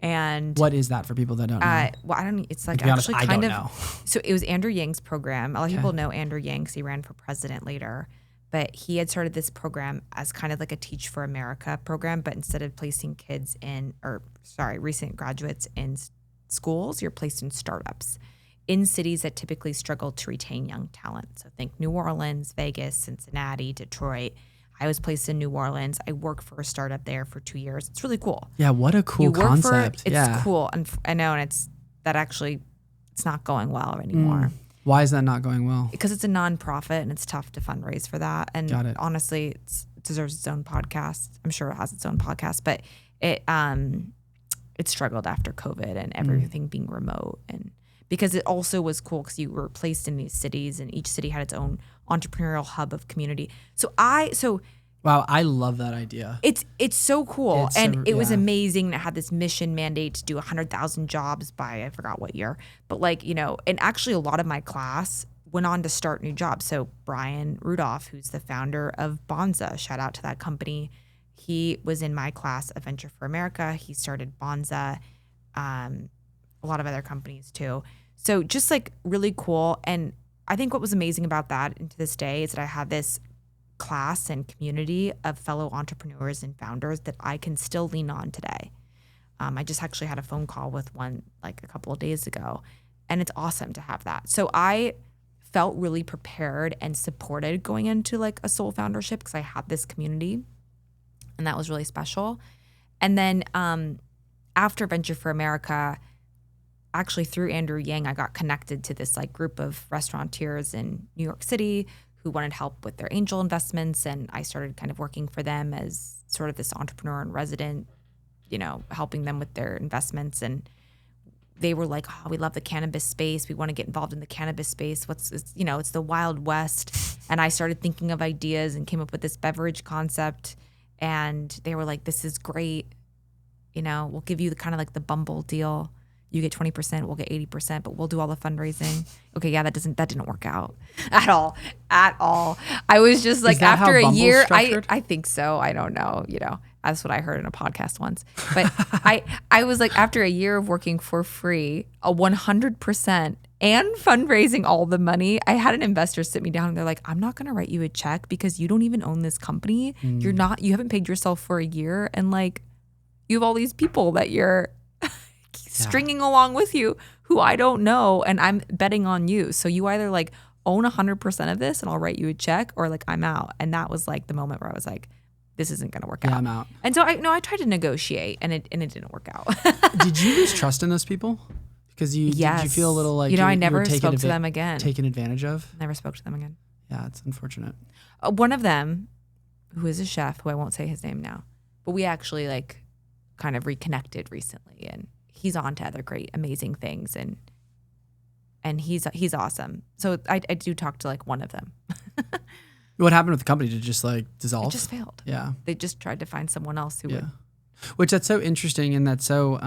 And what is that for people that don't know? Well, I don't. It's like to be honest, actually I don't know. So it was Andrew Yang's program. A lot of people know Andrew Yang because he ran for president later. But he had started this program as kind of like a Teach for America program. But instead of placing recent graduates in schools, you're placed in startups in cities that typically struggle to retain young talent. So think New Orleans, Vegas, Cincinnati, Detroit. I was placed in New Orleans. I worked for a startup there for 2 years. It's really cool. Yeah, what a cool concept. It's cool. And I know, and it's not going well anymore. Why is that not going well? Because it's a nonprofit and it's tough to fundraise for that. And honestly, it deserves its own podcast. I'm sure it has its own podcast, but it struggled after COVID and everything being remote. And because it also was cool because you were placed in these cities and each city had its own entrepreneurial hub of community. So Wow, I love that idea. It's so cool. It's And so- it was yeah. amazing. It had this mission mandate to do 100,000 jobs by, I forgot what year. But like, you know, and actually a lot of my class went on to start new jobs. So Brian Rudolph, who's the founder of Bonza, shout out to that company. He was in my class of Venture for America. He started Bonza, a lot of other companies too. So just like really cool. And I think what was amazing about that, and to this day, is that I had this class and community of fellow entrepreneurs and founders that I can still lean on today. I just actually had a phone call with one like a couple of days ago, and it's awesome to have that. So I felt really prepared and supported going into like a sole foundership because I had this community, and that was really special. And then after Venture for America, actually through Andrew Yang, I got connected to this like group of restaurateurs in New York City who wanted help with their angel investments. And I started kind of working for them as sort of this entrepreneur in resident, you know, helping them with their investments. And they were like, oh, we love the cannabis space. We want to get involved in the cannabis space. It's the Wild West. And I started thinking of ideas and came up with this beverage concept. And they were like, this is great. You know, we'll give you the kind of like the Bumble deal. You get 20%, we'll get 80%, but we'll do all the fundraising. Okay, yeah, that didn't work out at all. I was just like, after a year, I think so. I don't know, you know, that's what I heard in a podcast once. But I was like, after a year of working for free, a 100% and fundraising all the money, I had an investor sit me down and they're like, I'm not going to write you a check because you don't even own this company. You haven't paid yourself for a year. And like, you have all these people that you're stringing along with you who I don't know, and I'm betting on you. So you either like own 100% of this and I'll write you a check, or like I'm out. And that was like the moment where I was like, this isn't going to work out. I'm out. And so I tried to negotiate and it didn't work out. Did you lose trust in those people? Because did you feel a little like I never spoke to them again. Taken advantage of? Never spoke to them again. Yeah, it's unfortunate. One of them, who is a chef, who I won't say his name now, but we actually like kind of reconnected recently, and he's on to other great, amazing things, and he's awesome. So I do talk to like one of them. What happened with the company? Did it just like dissolve? It just failed. Yeah. They just tried to find someone else who would. Which that's so interesting, and that's so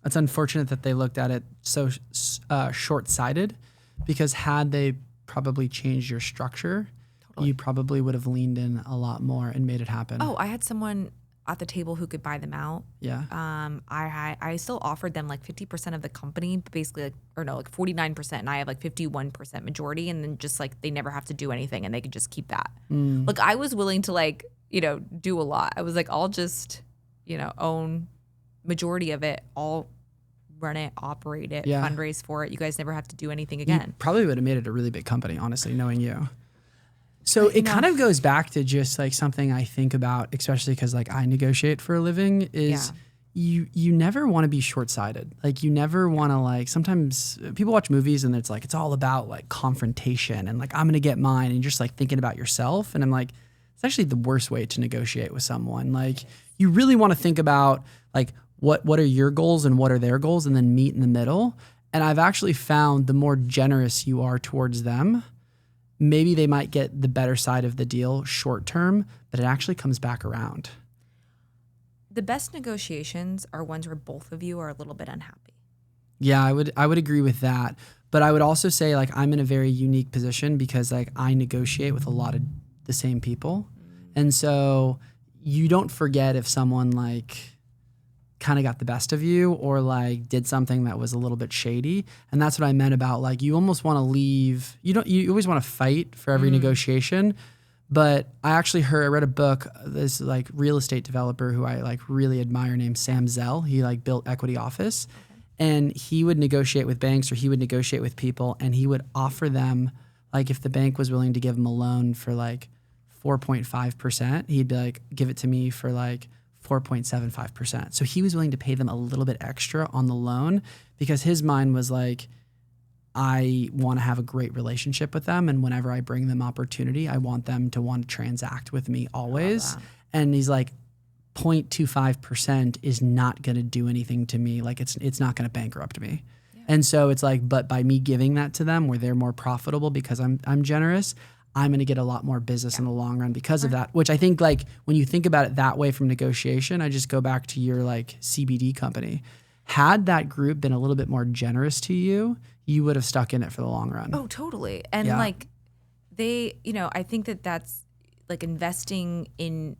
it's unfortunate that they looked at it so short-sighted, because had they probably changed your structure, you probably would have leaned in a lot more and made it happen. Oh, I had someone at the table who could buy them out. Yeah. I still offered them like 50% of the company, but basically like 49%, and I have like 51% majority, and then just like they never have to do anything and they could just keep that. Like I was willing to like, you know, do a lot. I was like, I'll just, you know, own majority of it. I'll run it, operate it, fundraise for it. You guys never have to do anything again. You probably would have made it a really big company, honestly, knowing you. So it kind of goes back to just like something I think about, especially because like I negotiate for a living, is you never want to be short-sighted. Like you never want to like, sometimes people watch movies and it's like, it's all about like confrontation and like, I'm going to get mine, and you're just like thinking about yourself. And I'm like, it's actually the worst way to negotiate with someone. Like you really want to think about like, what are your goals and what are their goals, and then meet in the middle. And I've actually found the more generous you are towards them, maybe they might get the better side of the deal short term, but it actually comes back around. The best negotiations are ones where both of you are a little bit unhappy. Yeah, I would agree with that. But I would also say like I'm in a very unique position because like I negotiate with a lot of the same people. And so you don't forget if someone like kind of got the best of you or like did something that was a little bit shady. And that's what I meant about like you almost want to leave. You always want to fight for every negotiation. But I read a book, this like real estate developer who I like really admire named Sam Zell. He like built Equity Office, and he would negotiate with banks, or he would negotiate with people, and he would offer them, like if the bank was willing to give him a loan for like 4.5%, he'd be like, give it to me for like 4.75%. So he was willing to pay them a little bit extra on the loan because his mind was like, I want to have a great relationship with them. And whenever I bring them opportunity, I want them to want to transact with me always. And he's like, 0.25% is not going to do anything to me. Like it's not going to bankrupt me. Yeah. And so it's like, but by me giving that to them where they're more profitable because I'm generous, I'm going to get a lot more business in the long run because of that, which I think like when you think about it that way from negotiation, I just go back to your like CBD company. Had that group been a little bit more generous to you, you would have stuck in it for the long run. Oh, totally. And like they, I think that that's like investing in,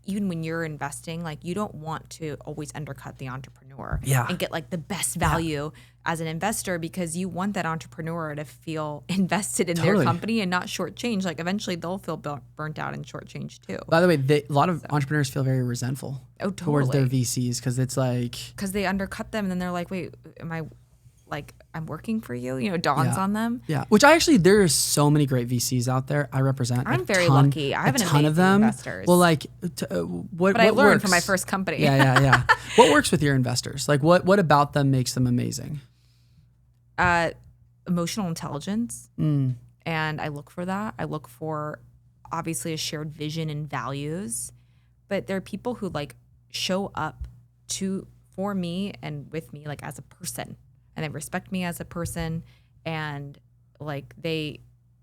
even when you're investing, like you don't want to always undercut the entrepreneur and get like the best value as an investor, because you want that entrepreneur to feel invested in their company and not shortchanged. Like eventually they'll feel burnt out and shortchanged too. By the way, a lot of entrepreneurs feel very resentful towards their VCs because it's like... Because they undercut them and then they're like, wait, am I... like I'm working for you, dawns on them. Yeah, which there are so many great VCs out there. I represent. I'm very lucky. I have a ton of them. Investors. Well, like, what I learned works? from my first company. Yeah. What works with your investors? Like, what about them makes them amazing? Emotional intelligence, and I look for that. I look for obviously a shared vision and values, but there are people who like show up for me and with me like as a person. And they respect me as a person, and like they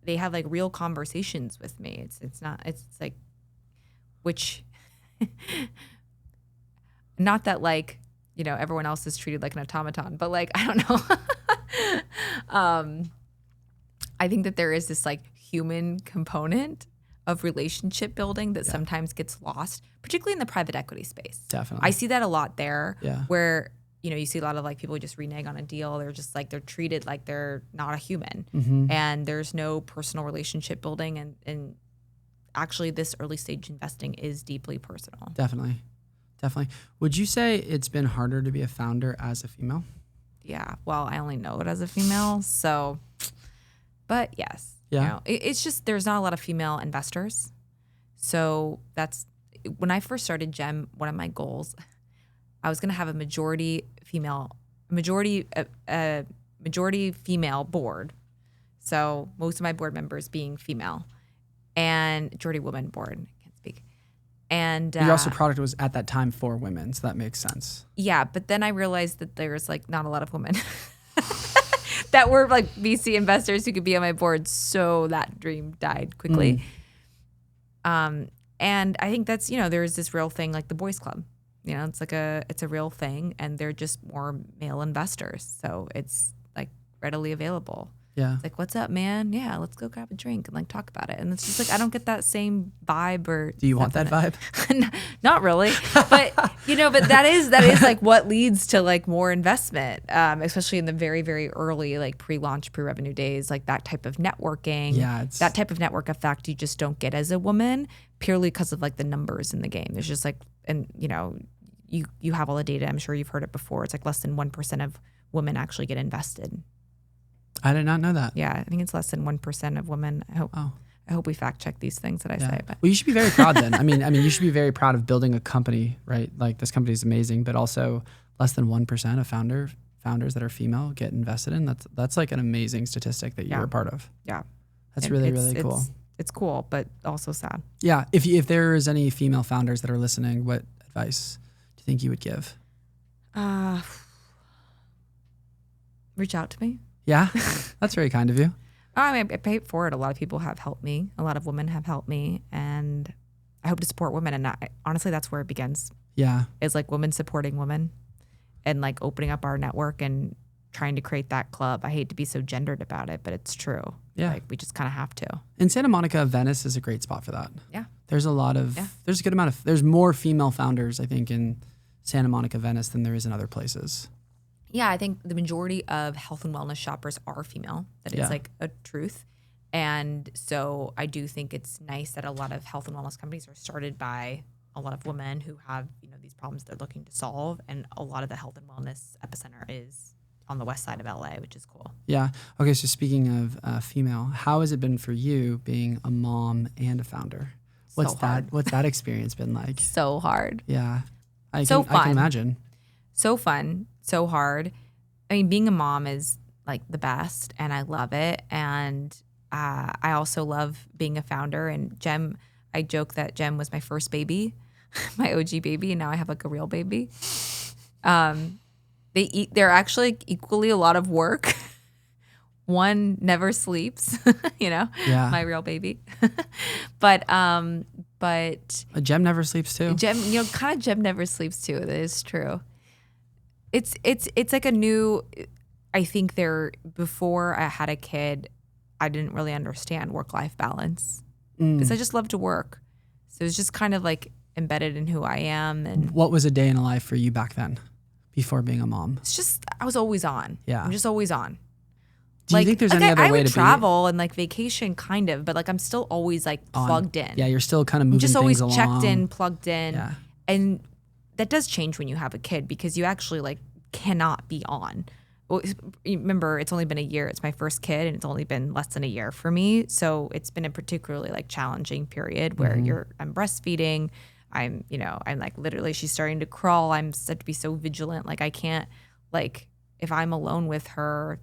have like real conversations with me. It's like, which, not that like everyone else is treated like an automaton, but like I don't know. I think that there is this like human component of relationship building that sometimes gets lost, particularly in the private equity space. Definitely, I see that a lot there. Where you see a lot of like people who just renege on a deal. They're just like, they're treated like they're not a human, and there's no personal relationship building. And actually this early stage investing is deeply personal. Definitely. Would you say it's been harder to be a founder as a female? Yeah. Well, I only know it as a female. So, but yes, it's just, there's not a lot of female investors. So that's, when I first started GEM, one of my goals, I was going to have a majority female board. So most of my board members being female, and majority woman board. I can't speak. And your also product was at that time for women, so that makes sense. Yeah, but then I realized that there's like not a lot of women that were like VC investors who could be on my board. So that dream died quickly. And I think that's, there's this real thing like the boys club. It's a real thing, and they're just more male investors. So it's like readily available. Yeah. It's like, what's up, man? Yeah, let's go grab a drink and like talk about it. And it's just like, I don't get that same vibe or. Do you want that vibe? Not really, but but that is like what leads to like more investment, especially in the very, very early, like pre-launch, pre-revenue days, like that type of networking. Yeah. That type of network effect you just don't get as a woman purely because of like the numbers in the game. There's just like, and you have all the data. I'm sure you've heard it before. It's like less than 1% of women actually get invested. I did not know that. Yeah, I think it's less than 1% of women. I hope we fact check these things that I say. But well, you should be very proud then. I mean, you should be very proud of building a company, right? Like this company is amazing, but also less than 1% of founders that are female get invested in. That's like an amazing statistic that you're a part of. Yeah, that's really cool. It's cool, but also sad. Yeah, if there is any female founders that are listening, what advice do you think you would give? Reach out to me. Yeah, that's very kind of you. I mean, I pay it forward. A lot of people have helped me. A lot of women have helped me, and I hope to support women. And honestly, that's where it begins. Yeah, it's like women supporting women, and like opening up our network and trying to create that club. I hate to be so gendered about it, but it's true. Yeah, like we just kind of have to. And Santa Monica, Venice is a great spot for that. Yeah, there's a lot of there's a good amount of there's more female founders I think in Santa Monica, Venice than there is in other places. Yeah, I think the majority of health and wellness shoppers are female. That is like a truth. And so I do think it's nice that a lot of health and wellness companies are started by a lot of women who have, these problems they're looking to solve. And a lot of the health and wellness epicenter is on the west side of LA, which is cool. Yeah. Okay, so speaking of female, how has it been for you being a mom and a founder? What's that experience been like? So hard. Yeah. I can imagine. So fun. So hard. I mean, being a mom is like the best, and I love it. And I also love being a founder. And GEM, I joke that GEM was my first baby, my OG baby, and now I have like a real baby. They're actually equally a lot of work. one never sleeps, Yeah. my real baby. But Jem never sleeps too. Jem never sleeps too. That is true. It's like a new, I think before I had a kid, I didn't really understand work-life balance because I just love to work. So it's just kind of like embedded in who I am. And What was a day in a life for you back then before being a mom? it's just, I was always on. Yeah. I'm just always on. Do you think there's any other I way would to travel and like vacation kind of, but like I'm still always like plugged in. Yeah, you're still kind of moving Just things always along. checked in, plugged in. Yeah. And that does change when you have a kid because you actually like cannot be on. Well, remember, it's only been a year. It's my first kid and it's only been less than a year for me. So it's been a particularly like challenging period where I'm breastfeeding. I'm like literally she's starting to crawl. I'm set to be so vigilant. Like I can't, like if I'm alone with her,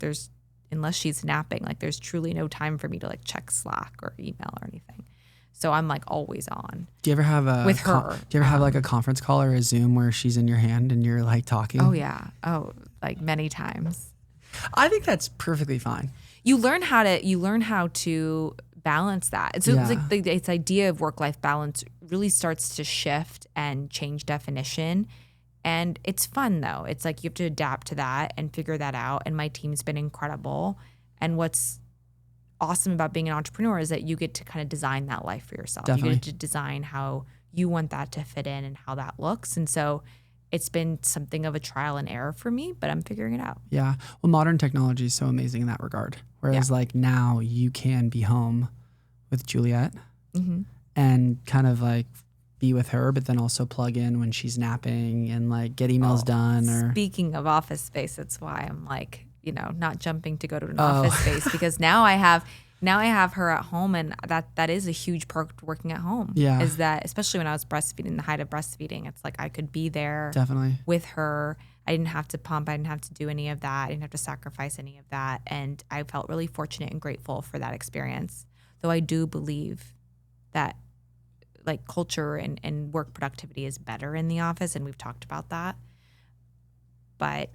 unless she's napping, like there's truly no time for me to like check Slack or email or anything. So I'm like always on. Do you ever have with her? Do you ever have like a conference call or a Zoom where she's in your hand and you're like talking? Oh yeah. Oh, like many times. I think that's perfectly fine. You learn how to balance that. So it's like this idea of work-life balance really starts to shift and change definition. And it's fun though. It's like you have to adapt to that and figure that out. And my team's been incredible. And what's awesome about being an entrepreneur is that you get to kind of design that life for yourself. Definitely. You get to design how you want that to fit in and how that looks. And so it's been something of a trial and error for me, but I'm figuring it out. Yeah. Well, modern technology is so amazing in that regard. Whereas like now you can be home with Juliet and kind of like be with her, but then also plug in when she's napping and like get emails done. Or Speaking of office space, that's why I'm like, not jumping to go to an office space because now I have her at home, and that is a huge perk to working at home. Yeah. Is that especially when I was breastfeeding, the height of breastfeeding, it's like I could be there definitely with her. I didn't have to pump. I didn't have to do any of that. I didn't have to sacrifice any of that. And I felt really fortunate and grateful for that experience. Though I do believe that like culture and work productivity is better in the office, and we've talked about that. But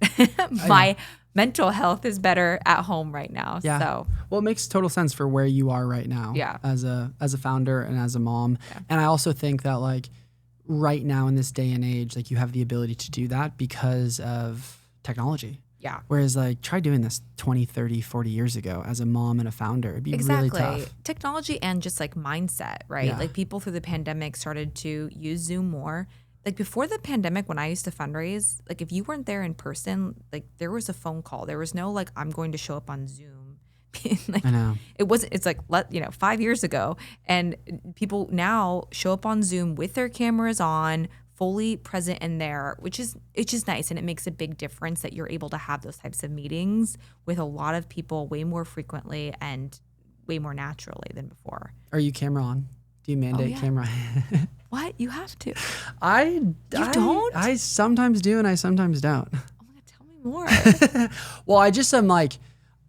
my mental health is better at home right now. Yeah. So well, it makes total sense for where you are right now. Yeah. As a founder and as a mom. Yeah. And I also think that like right now in this day and age, like you have the ability to do that because of technology. yeah. Whereas like try doing this 20, 30, 40 years ago as a mom and a founder. It'd be really tough. Technology and just like mindset, right? Yeah. Like people through the pandemic started to use Zoom more. Like before the pandemic, when I used to fundraise, like if you weren't there in person, like there was a phone call. There was no like, I'm going to show up on Zoom. Like, I know. It's like, 5 years ago. And people now show up on Zoom with their cameras on, fully present in there, which is nice. And it makes a big difference that you're able to have those types of meetings with a lot of people way more frequently and way more naturally than before. Are you camera on? Do you mandate camera? What? You have to. You don't? I sometimes do and I sometimes don't. Oh my God, tell me more. Well, I just am like,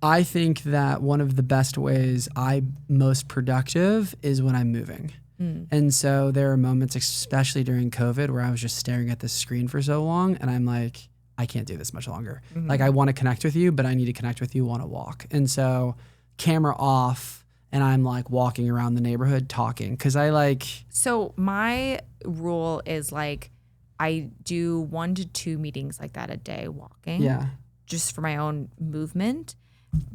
I think that one of the best ways I'm most productive is when I'm moving. And so there are moments, especially during COVID, where I was just staring at this screen for so long and I'm like, I can't do this much longer. Like I want to connect with you, but I need to connect with you on a walk. And so camera off and I'm like walking around the neighborhood talking because I like. So my rule is like I do 1 to 2 meetings like that a day walking. Yeah. Just for my own movement.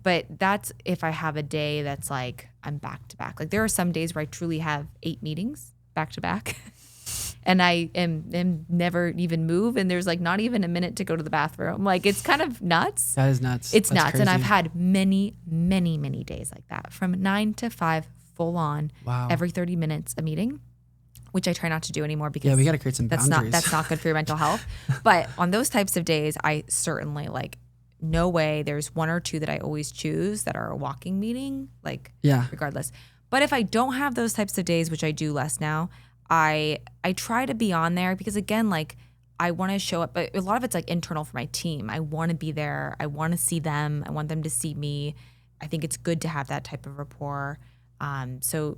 But that's if I have a day that's like I'm back to back. Like there are some days where I truly have 8 meetings back to back. And I am never even move. And there's like not even a minute to go to the bathroom. Like it's kind of nuts. That is nuts. It's That's nuts. crazy. And I've had many, many, many days like that from 9 to 5 full on. Wow. Every 30 minutes a meeting, which I try not to do anymore because we got to create some boundaries. That's not good for your mental health. But on those types of days, I certainly like no way. There's 1 or 2 that I always choose that are a walking meeting, like regardless. But if I don't have those types of days, which I do less now, I try to be on there because again, like I want to show up, but a lot of it's like internal for my team. I want to be there. I want to see them. I want them to see me. I think it's good to have that type of rapport. So,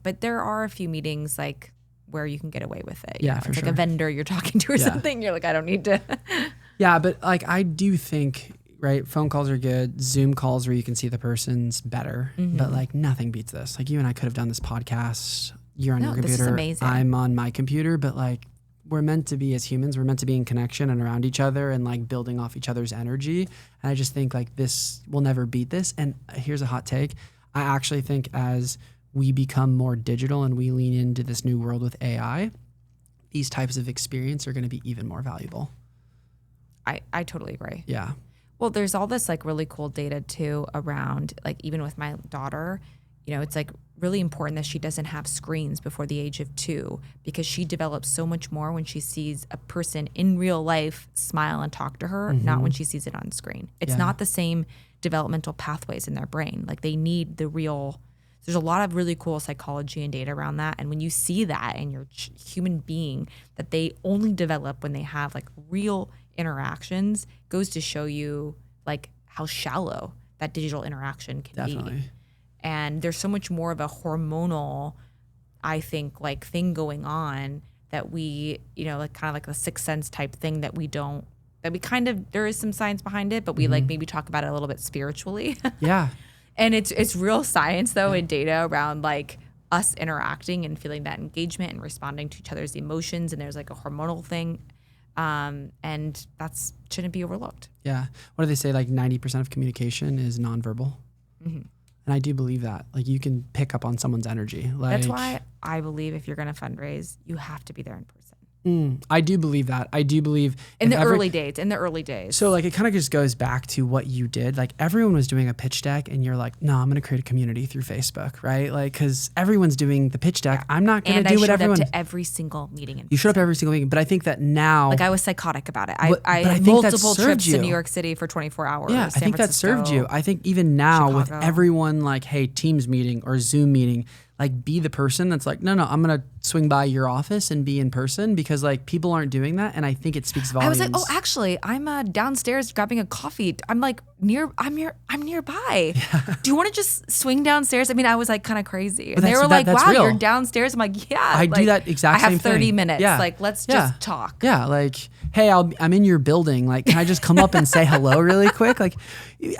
but there are a few meetings like where you can get away with it. Yeah, it's for like sure. a vendor you're talking to or something. You're like, I don't need to. Yeah, but like I do think right? Phone calls are good. Zoom calls where you can see the person's better, but like nothing beats this. Like you and I could have done this podcast. You're on your computer. This is amazing. I'm on my computer, but like we're meant to be as humans. We're meant to be in connection and around each other and like building off each other's energy. And I just think like this will never beat this. And here's a hot take. I actually think as we become more digital and we lean into this new world with AI, these types of experience are going to be even more valuable. I totally agree. Yeah. Well, there's all this like really cool data too around like even with my daughter, you know, it's like really important that she doesn't have screens before the age of 2 because she develops so much more when she sees a person in real life smile and talk to her, not when she sees it on screen. It's not the same developmental pathways in their brain. Like they need the real. There's a lot of really cool psychology and data around that. And when you see that in your human being, that they only develop when they have like real interactions, goes to show you like how shallow that digital interaction can be. And there's so much more of a hormonal, I think, like thing going on that we, you know, like kind of like the sixth sense type thing that we don't, that we kind of, there is some science behind it, but we like maybe talk about it a little bit spiritually. Yeah. And it's real science though and data around like us interacting and feeling that engagement and responding to each other's emotions. And there's like a hormonal thing. And that's shouldn't be overlooked. Yeah. What do they say? Like 90% of communication is nonverbal. And I do believe that. Like you can pick up on someone's energy. Like, that's why I believe if you're going to fundraise, you have to be there in person. I do believe that. I do believe in the early days. So like it kind of just goes back to what you did. Like everyone was doing a pitch deck and you're like, no, I'm going to create a community through Facebook, right? Like because everyone's doing the pitch deck. I'm not going to do what everyone. And I showed up to every single meeting. You showed up to every single meeting, but I think that now, like I was psychotic about it. I had multiple trips to New York City for 24 hours. Yeah, I think that served you. I think even now Chicago. With everyone like, hey, Teams meeting or Zoom meeting, like be the person that's like, no, I'm going to swing by your office and be in person because like people aren't doing that. And I think it speaks volumes. I was like, oh, actually I'm downstairs grabbing a coffee. I'm like I'm nearby. Yeah. Do you want to just swing downstairs? I mean, I was like kind of crazy. And they were like, wow, real. You're downstairs. I'm like, yeah. I do that exact same thing. I have 30 minutes. Yeah. Like, let's just talk. Yeah. Like, hey, I'm in your building. Like, can I just come up and say hello really quick? Like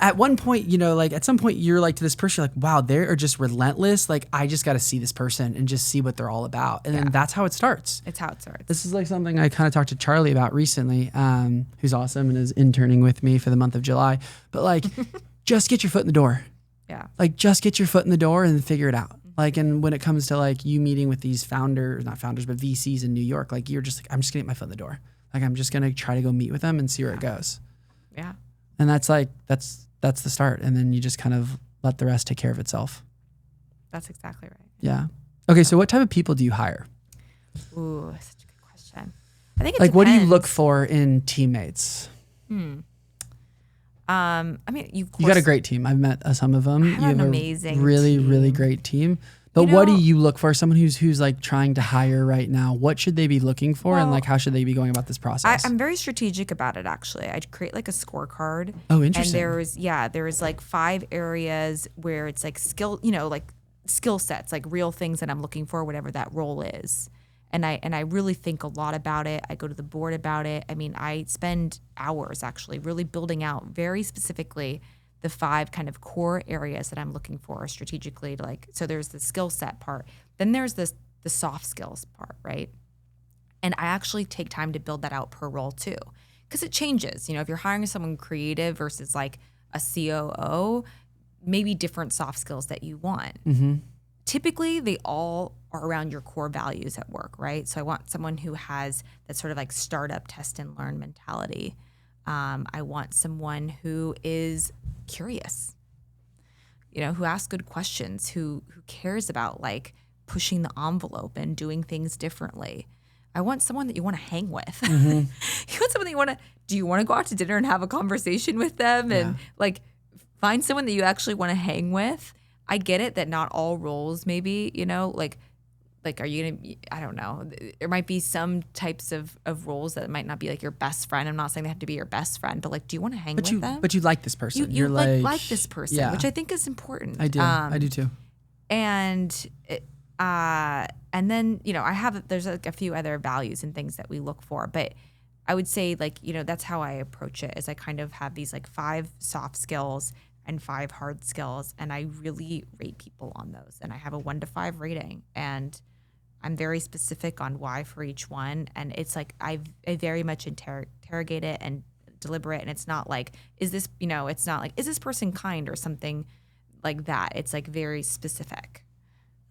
at one point, you know, like at some point you're like to this person, you're like, wow, they are just relentless. Like I just got to see this person and just see what they're all about. And then that's how it starts. It's how it starts. This is like something I kind of talked to Charlie about recently, who's awesome and is interning with me for the month of July. But like, just get your foot in the door. Yeah. Like just get your foot in the door and figure it out. Like, and when it comes to like you meeting with these not founders, but VCs in New York, like you're just like, I'm just gonna get my foot in the door. Like, I'm just gonna try to go meet with them and see where it goes. Yeah. And that's like, that's the start. And then you just kind of let the rest take care of itself. That's exactly right. Yeah. Okay. So what type of people do you hire? Ooh, such a good question. I think it like, depends. What do you look for in teammates? I mean, you got a great team. I've met some of them. You have an amazing really, team. really great team. But what do you look for? Someone who's like trying to hire right now. What should they be looking for, and like how should they be going about this process? I'm very strategic about it. Actually, I create like a scorecard. Oh, interesting. And there's like 5 areas where it's like skill sets, like real things that I'm looking for, whatever that role is. And I really think a lot about it. I go to the board about it. I mean, I spend hours actually really building out very specifically the 5 kind of core areas that I'm looking for strategically to like, so there's the skill set part. Then there's the soft skills part, right? And I actually take time to build that out per role too. Because it changes. You know, if you're hiring someone creative versus like a COO, maybe different soft skills that you want. Mm-hmm. Typically, they all are around your core values at work, right? So I want someone who has that sort of like startup test and learn mentality. I want someone who is curious, you know, who asks good questions, who cares about like pushing the envelope and doing things differently. I want someone that you want to hang with. Mm-hmm. You want someone that do you want to go out to dinner and have a conversation with them and like find someone that you actually want to hang with. I get it that not all roles maybe, you know, like are you going to, I don't know. There might be some types of roles that might not be like your best friend. I'm not saying they have to be your best friend, but like, do you want to hang with them? But you like this person. You're like this person, which I think is important. I do. I do too. And then, you know, there's like a few other values and things that we look for, but I would say like, that's how I approach it is I kind of have these like 5 soft skills and 5 hard skills. And I really rate people on those. And I have a 1 to 5 rating. And I'm very specific on why for each one. And it's like, I very much interrogate it and deliberate. And it's not like, is this, it's not like, is this person kind or something like that? It's like very specific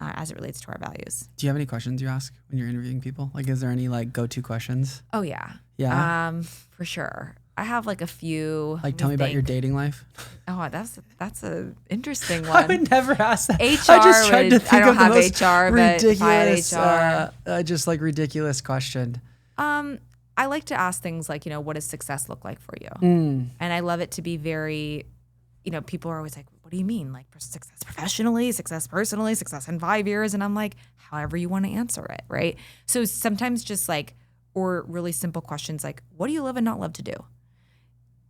as it relates to our values. Do you have any questions you ask when you're interviewing people? Like, is there any like go-to questions? Oh yeah. Yeah. For sure. I have like a few. Like, tell me about your dating life. Oh, that's a interesting one. I would never ask that. HR. I just tried to think I don't of the have most HR, but ridiculous, HR. just like ridiculous question. I like to ask things like, what does success look like for you? And I love it to be very, people are always like, what do you mean? Like success professionally, success personally, success in 5 years? And I'm like, however you want to answer it, right? So sometimes just like, or really simple questions like, what do you love and not love to do?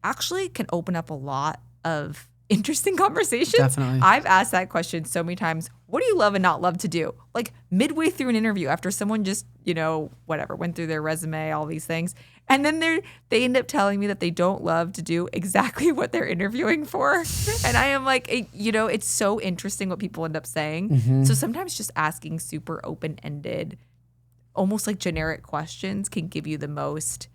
Actually can open up a lot of interesting conversations. Definitely. I've asked that question so many times. What do you love and not love to do? Like midway through an interview after someone just, whatever, went through their resume, all these things. And then they end up telling me that they don't love to do exactly what they're interviewing for. And I am like, it's so interesting what people end up saying. Mm-hmm. So sometimes just asking super open-ended, almost like generic questions can give you the most,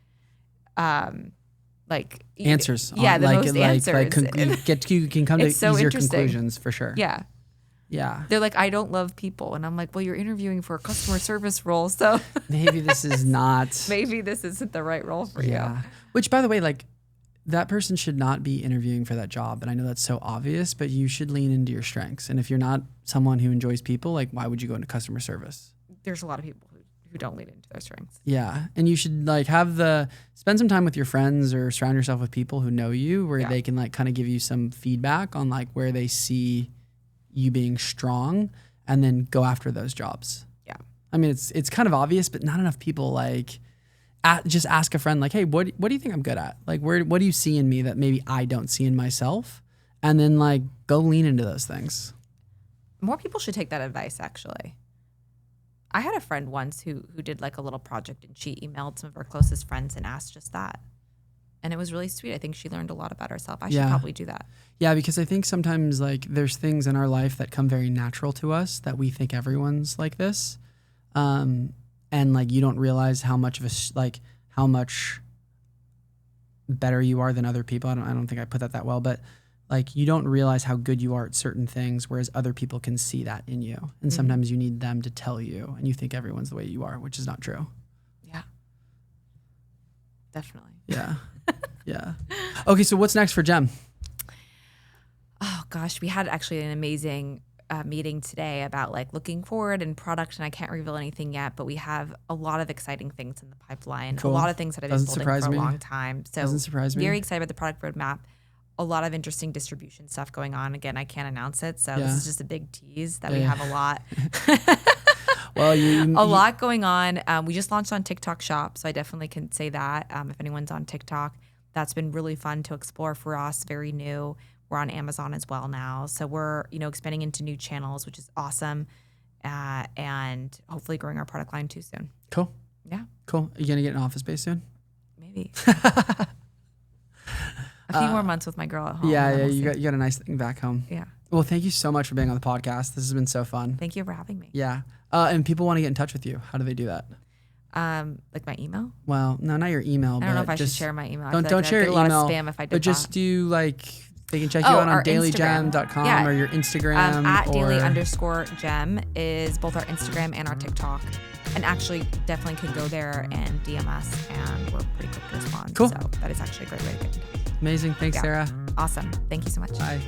like answers. Yeah, the most answers. You can come to so easier interesting. conclusions for sure. Yeah. Yeah. They're like, I don't love people. And I'm like, well, you're interviewing for a customer service role. So maybe this is not. Maybe this isn't the right role for you. Which, by the way, like that person should not be interviewing for that job. And I know that's so obvious, but you should lean into your strengths. And if you're not someone who enjoys people, like why would you go into customer service? There's a lot of people who don't lean into their strengths. Yeah. And you should like spend some time with your friends or surround yourself with people who know you where they can like kind of give you some feedback on like where they see you being strong and then go after those jobs. Yeah. I mean, it's kind of obvious, but not enough people like just ask a friend like, hey, what do you think I'm good at? Like, what do you see in me that maybe I don't see in myself? And then like go lean into those things. More people should take that advice, actually. I had a friend once who did like a little project and she emailed some of her closest friends and asked just that. And it was really sweet. I think she learned a lot about herself. I should probably do that. Yeah, because I think sometimes like there's things in our life that come very natural to us that we think everyone's like this. And like you don't realize how much better you are than other people. I don't think I put that well, but like you don't realize how good you are at certain things, whereas other people can see that in you. And sometimes you need them to tell you, and you think everyone's the way you are, which is not true. Yeah, definitely. Yeah. Yeah. Okay, so what's next for Jem? Oh gosh, we had actually an amazing meeting today about like looking forward and product, and I can't reveal anything yet, but we have a lot of exciting things in the pipeline. Cool. A lot of things that I've been building for a long time. So doesn't surprise me. Very excited about the product roadmap. A lot of interesting distribution stuff going on. Again, I can't announce it, so this is just a big tease that we have a lot. Well, a lot going on. We just launched on TikTok Shop, so I definitely can say that. If anyone's on TikTok, that's been really fun to explore for us. Very new. We're on Amazon as well now, so we're expanding into new channels, which is awesome, and hopefully growing our product line too soon. Cool. Yeah. Cool. Are you gonna get an office space soon? Maybe. A few more months with my girl at home. Yeah. You got a nice thing back home. Yeah. Well, thank you so much for being on the podcast. This has been so fun. Thank you for having me. Yeah. And people want to get in touch with you. How do they do that? Like my email? Well, no, not your email. I don't know if I should share my email. Don't share your email. I get a lot of spam if I did but just that. do like they can check you out on dailyjem.com or your Instagram. At daily_gem is both our Instagram and our TikTok. And actually, definitely could go there and DM us, and we're pretty quick to respond. Cool. So that is actually a great way to get in touch. Amazing. Thanks, Sarah. Awesome. Thank you so much. Bye.